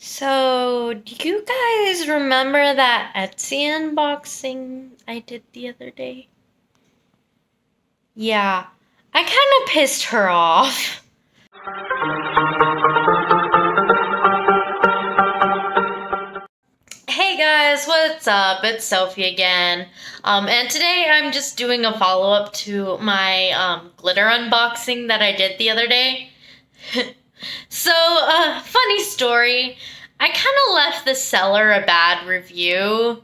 So, do you guys remember that Etsy unboxing I did the other day? Yeah, I kind of pissed her off. Hey guys, what's up? It's Sophie again. And today I'm just doing a follow-up to my glitter unboxing that I did the other day. So, funny story. I kind of left the seller a bad review.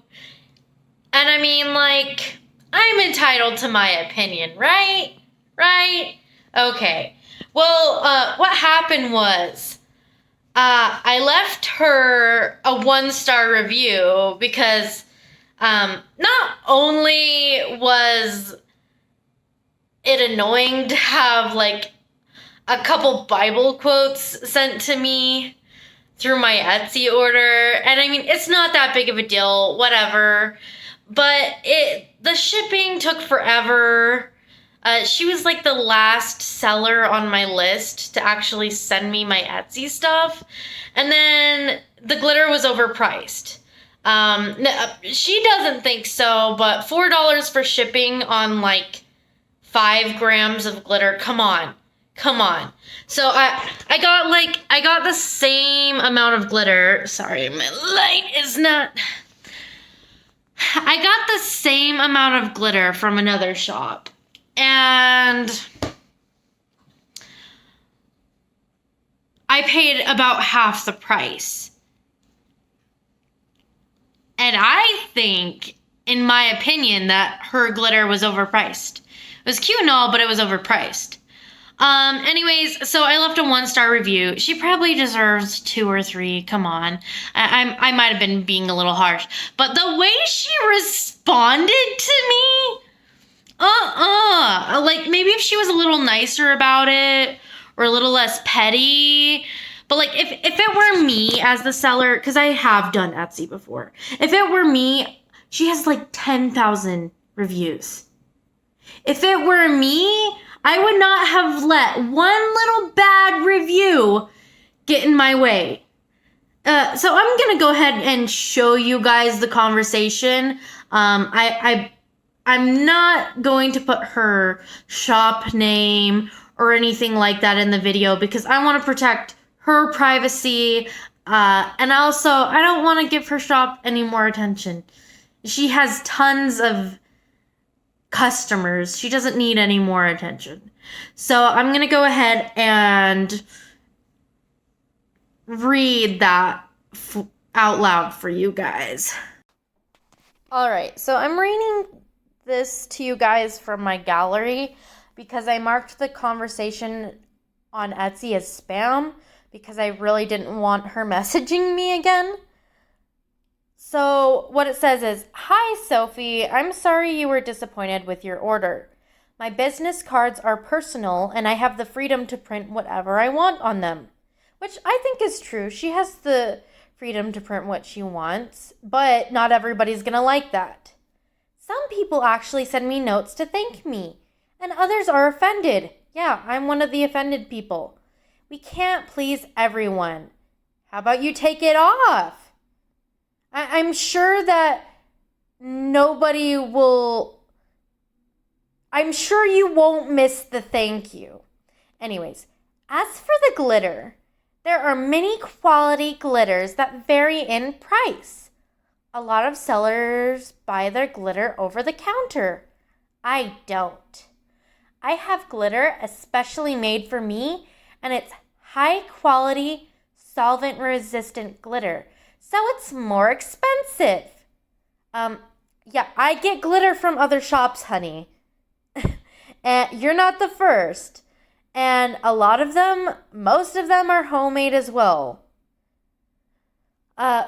And I mean, like, I'm entitled to my opinion, right? Right? Okay. Well, what happened was, I left her a 1-star review because, not only was it annoying to have, like, a couple Bible quotes sent to me through my Etsy order, and I mean, it's not that big of a deal, whatever. But the shipping took forever. She was like the last seller on my list to actually send me my Etsy stuff. And then the glitter was overpriced. She doesn't think so, but $4 for shipping on like 5 grams of glitter. Come on. Come on. So I got the same amount of glitter. Sorry, my light is not. I got the same amount of glitter from another shop, and I paid about half the price. And I think, in my opinion, that her glitter was overpriced. It was cute and all, but it was overpriced. Anyways, so I left a 1-star review. She probably deserves 2 or 3. Come on. I might have been being a little harsh. But the way she responded to me, like, maybe if she was a little nicer about it, or a little less petty. But, like, if it were me as the seller, because I have done Etsy before. If it were me, she has, like, 10,000 reviews. If it were me, I would not have let one little bad review get in my way. So I'm going to go ahead and show you guys the conversation. I'm not going to put her shop name or anything like that in the video because I want to protect her privacy. And also, I don't want to give her shop any more attention. She has tons of customers. She doesn't need any more attention. So I'm going to go ahead and read that out loud for you guys. All right, so I'm reading this to you guys from my gallery because I marked the conversation on Etsy as spam because I really didn't want her messaging me again. So what it says is, "Hi, Sophie. I'm sorry you were disappointed with your order. My business cards are personal and I have the freedom to print whatever I want on them." Which I think is true. She has the freedom to print what she wants, but not everybody's gonna like that. "Some people actually send me notes to thank me, and others are offended. Yeah, I'm one of the offended people. We can't please everyone. How about you take it off? I'm sure that nobody will. I'm sure you won't miss the thank you." Anyways, as for the glitter, there are many quality glitters that vary in price. A lot of sellers buy their glitter over the counter. I don't. I have glitter especially made for me, and it's high quality, solvent resistant glitter. So it's more expensive. Yeah, I get glitter from other shops, honey. And you're not the first. And a lot of them, most of them are homemade as well.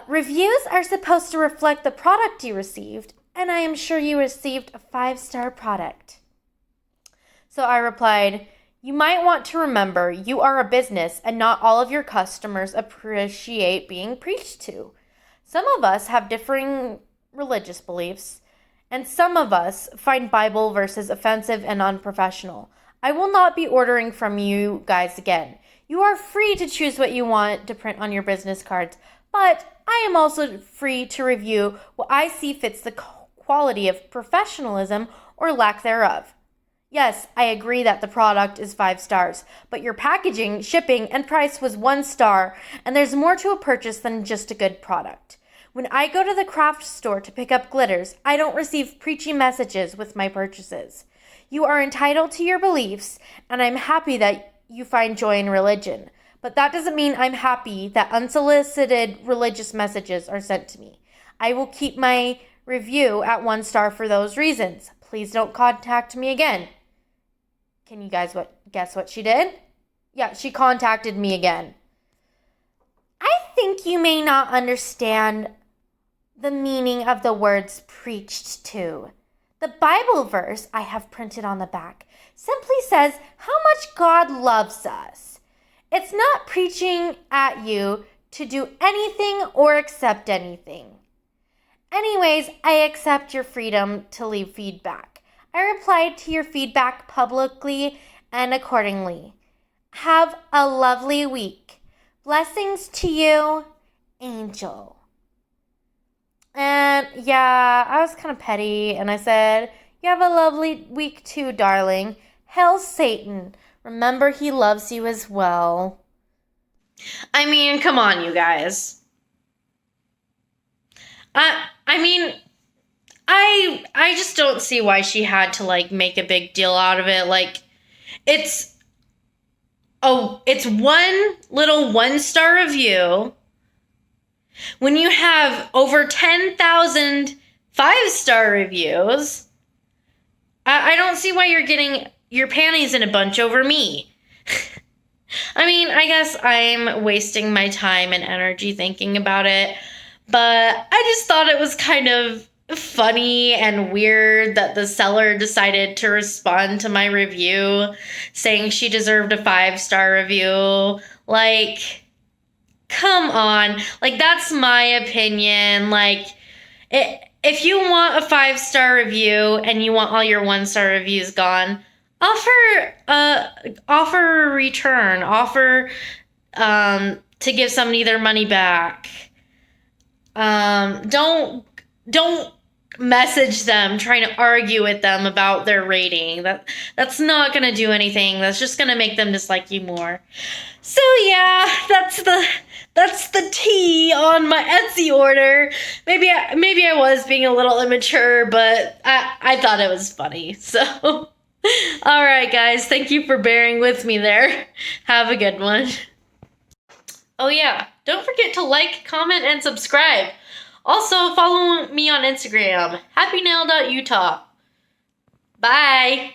Reviews are supposed to reflect the product you received, and I am sure you received a 5-star product. So I replied, "You might want to remember you are a business and not all of your customers appreciate being preached to. Some of us have differing religious beliefs, and some of us find Bible verses offensive and unprofessional. I will not be ordering from you guys again. You are free to choose what you want to print on your business cards, but I am also free to review what I see fits the quality of professionalism or lack thereof. Yes, I agree that the product is 5 stars, but your packaging, shipping, and price was 1 star, and there's more to a purchase than just a good product. When I go to the craft store to pick up glitters, I don't receive preachy messages with my purchases. You are entitled to your beliefs, and I'm happy that you find joy in religion. But that doesn't mean I'm happy that unsolicited religious messages are sent to me. I will keep my review at 1 star for those reasons. Please don't contact me again. Can you guys guess what she did? Yeah, she contacted me again. I think you may not understand the meaning of the words preached to. The Bible verse I have printed on the back simply says how much God loves us. It's not preaching at you to do anything or accept anything. Anyways, I accept your freedom to leave feedback. I replied to your feedback publicly and accordingly. Have a lovely week. Blessings to you, Angel. And yeah, I was kind of petty and I said, you have a lovely week too, darling. Hail Satan. Remember, he loves you as well. I mean, come on, you guys. I just don't see why she had to make a big deal out of it. It's one little 1-star review when you have over 10,000 5-star reviews. I don't see why you're getting your panties in a bunch over me. I guess I'm wasting my time and energy thinking about it, but I just thought it was kind of funny and weird that the seller decided to respond to my review saying she deserved a 5-star review. Come on. That's my opinion. If you want a 5-star review and you want all your 1-star reviews gone, offer a return. Offer to give somebody their money back. Don't message them trying to argue with them about their rating. That's not going to do anything. That's just going to make them dislike you more. So yeah, that's the tea on my Etsy order. Maybe I was being a little immature, but I thought it was funny. So all right, guys, thank you for bearing with me there. Have a good one. Oh yeah, don't forget to like, comment, and subscribe. Also, follow me on Instagram, happynail.utah. Bye!